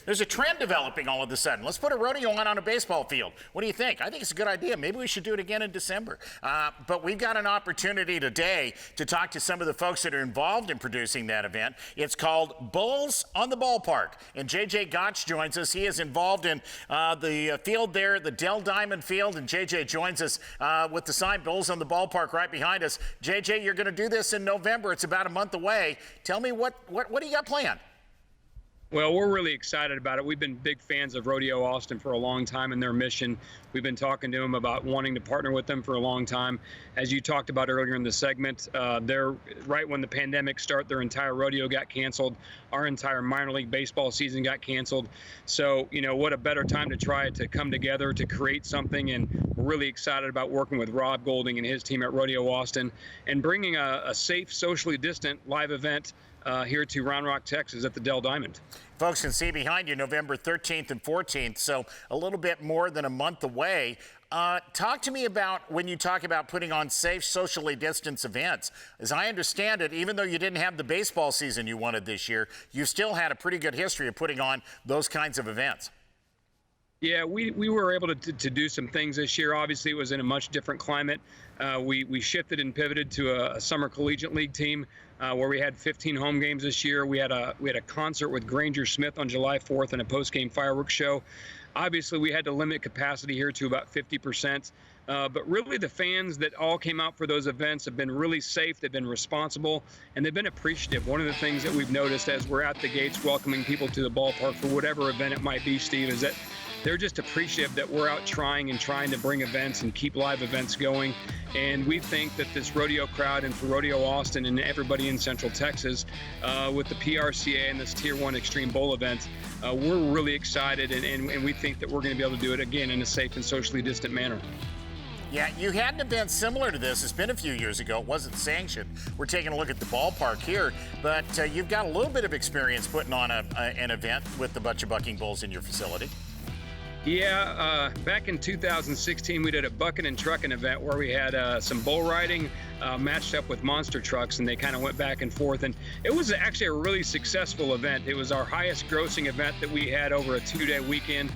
there's a trend developing all of a sudden. Let's put a rodeo on a baseball field. What do you think? I think it's a good idea. Maybe we should do it again in December. But we've got an opportunity today to talk to some of the folks that are involved in producing that event. It's called Bulls on the Ballpark. And JJ Gottsch joins us. He is involved in the field there, the Dell Diamond field. And JJ joins us with the sign Bulls on the Ballpark right behind us. JJ, you're going to do this in November. It's about a month away. Tell me what do you got planned? Well, we're really excited about it. We've been big fans of Rodeo Austin for a long time and their mission. We've been talking to them about wanting to partner with them for a long time. As you talked about earlier in the segment, they're right when the pandemic started, their entire rodeo got canceled. Our entire minor league baseball season got canceled. So, what a better time to try to come together to create something. And we're really excited about working with Rob Golding and his team at Rodeo Austin and bringing a safe, socially distant live event here to Round Rock, Texas at the Dell Diamond. Folks can see behind you November 13th and 14th, so a little bit more than a month away. Talk to me about when you talk about putting on safe, socially distanced events. As I understand it, even though you didn't have the baseball season you wanted this year, you still had a pretty good history of putting on those kinds of events. Yeah, we were able to do some things this year. Obviously, it was in a much different climate. We shifted and pivoted to a summer collegiate league team where we had 15 home games this year. We had a concert with Granger Smith on July 4th and a post-game fireworks show. Obviously, we had to limit capacity here to about 50%. But really, the fans that all came out for those events have been really safe. They've been responsible, and they've been appreciative. One of the things that we've noticed as we're at the gates welcoming people to the ballpark for whatever event it might be, Steve, is that they're just appreciative that we're out trying to bring events and keep live events going. And we think that this rodeo crowd and for Rodeo Austin and everybody in Central Texas with the PRCA and this Tier 1 Xtreme Bowl event, we're really excited and we think that we're going to be able to do it again in a safe and socially distant manner. Yeah, you had an event similar to this. It's been a few years ago. It wasn't sanctioned. We're taking a look at the ballpark here, but you've got a little bit of experience putting on an event with a bunch of bucking bulls in your facility. Yeah, back in 2016, we did a bucking and trucking event where we had some bull riding matched up with monster trucks, and they kind of went back and forth. And it was actually a really successful event. It was our highest grossing event that we had over a 2-day weekend.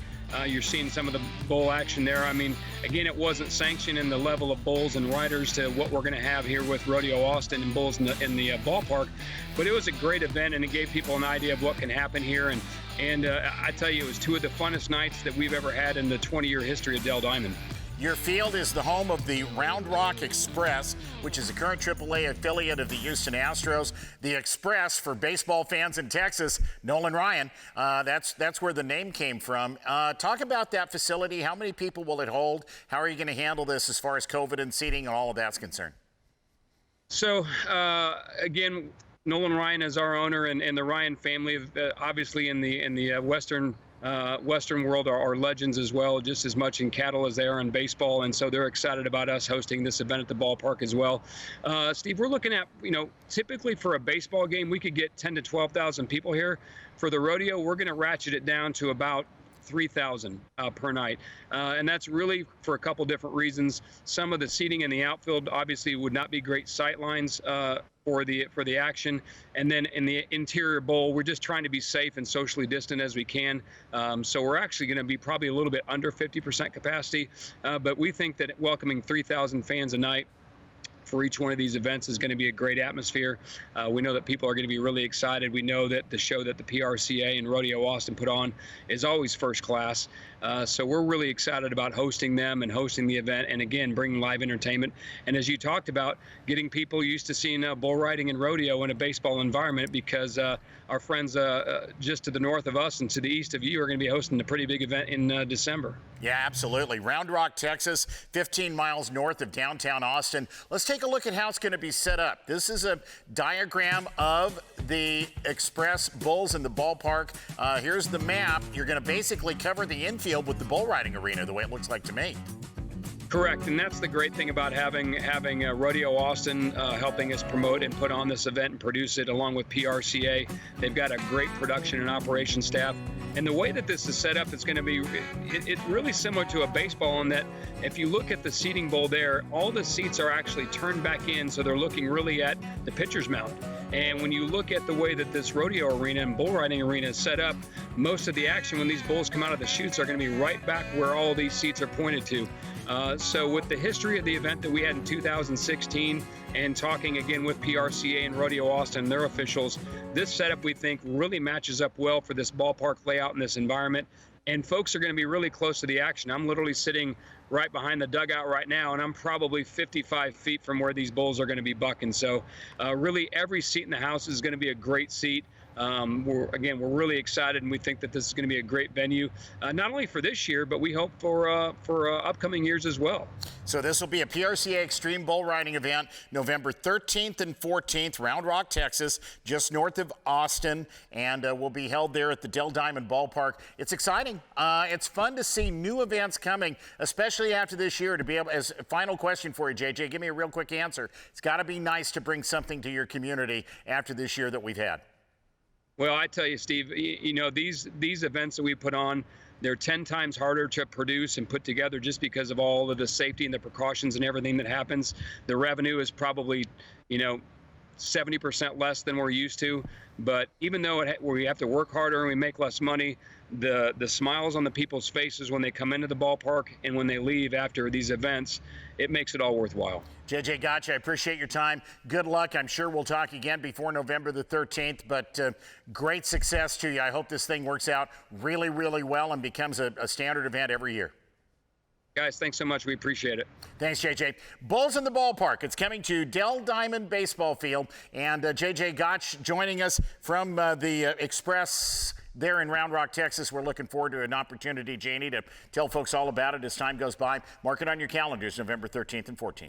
You're seeing some of the bull action there. I mean, again, it wasn't sanctioned in the level of bulls and riders to what we're going to have here with Rodeo Austin and bulls in the ballpark. But it was a great event, and it gave people an idea of what can happen here. And I tell you, it was two of the funnest nights that we've ever had in the 20-year history of Dell Diamond. Your field is the home of the Round Rock Express, which is a current AAA affiliate of the Houston Astros. The Express, for baseball fans in Texas, Nolan Ryan, that's where the name came from. Talk about that facility. How many people will it hold? How are you going to handle this as far as COVID and seating and all of that's concerned? So, again, Nolan Ryan is our owner, and the Ryan family, obviously in the Western world are legends as well, just as much in cattle as they are in baseball, and so they're excited about us hosting this event at the ballpark as well. Steve, we're looking at, typically for a baseball game, we could get 10 to 12,000 people here. For the rodeo, we're going to ratchet it down to about 3,000 per night, and that's really for a couple different reasons. Some of the seating in the outfield obviously would not be great sight lines for the action, and then in the interior bowl, we're just trying to be safe and socially distant as we can. So we're actually going to be probably a little bit under 50% capacity, but we think that welcoming 3,000 fans a night for each one of these events is going to be a great atmosphere. We know that people are going to be really excited. We know that the show that the PRCA and Rodeo Austin put on is always first class. So we're really excited about hosting them and hosting the event, and again, bringing live entertainment. And as you talked about, getting people used to seeing bull riding and rodeo in a baseball environment, because our friends just to the north of us and to the east of you are going to be hosting a pretty big event in December. Yeah, absolutely. Round Rock, Texas, 15 miles north of downtown Austin. Let's take a look at how it's going to be set up. This is a diagram of the Express Bulls in the ballpark. Here's the map. You're going to basically cover the infield with the bull riding arena, the way it looks like to me. Correct, and that's the great thing about having Rodeo Austin helping us promote and put on this event and produce it along with PRCA. They've got a great production and operation staff. And the way that this is set up, it's going to be it really similar to a baseball in that if you look at the seating bowl there, all the seats are actually turned back in, so they're looking really at the pitcher's mound. And when you look at the way that this rodeo arena and bull riding arena is set up, most of the action when these bulls come out of the chutes are going to be right back where all these seats are pointed to. So with the history of the event that we had in 2016 and talking again with PRCA and Rodeo Austin and their officials, this setup we think really matches up well for this ballpark layout and this environment. And folks are going to be really close to the action. I'm literally sitting right behind the dugout right now, and I'm probably 55 feet from where these bulls are going to be bucking. So really every seat in the house is going to be a great seat. We're really excited, and we think that this is going to be a great venue, not only for this year, but we hope for upcoming years as well. So this will be a PRCA Xtreme bull riding event, November 13th and 14th, Round Rock, Texas, just north of Austin, and will be held there at the Dell Diamond Ballpark. It's exciting. It's fun to see new events coming, especially after this year. To be able, as a final question for you, JJ, give me a real quick answer. It's got to be nice to bring something to your community after this year that we've had. Well, I tell you, Steve, you know, these events that we put on, they're 10 times harder to produce and put together just because of all of the safety and the precautions and everything that happens. The revenue is probably, 70% less than we're used to. But even though we have to work harder and we make less money, the smiles on the people's faces when they come into the ballpark and when they leave after these events, it makes it all worthwhile. JJ Gottsch, I appreciate your time. Good luck. I'm sure we'll talk again before November the 13th, but great success to you. I hope this thing works out really, really well and becomes a standard event every year. Guys, thanks so much. We appreciate it. Thanks, JJ. Bulls in the Ballpark. It's coming to Dell Diamond Baseball Field, and JJ Gottsch joining us from the Express there in Round Rock, Texas. We're looking forward to an opportunity, Janie, to tell folks all about it as time goes by. Mark it on your calendars, November 13th and 14th.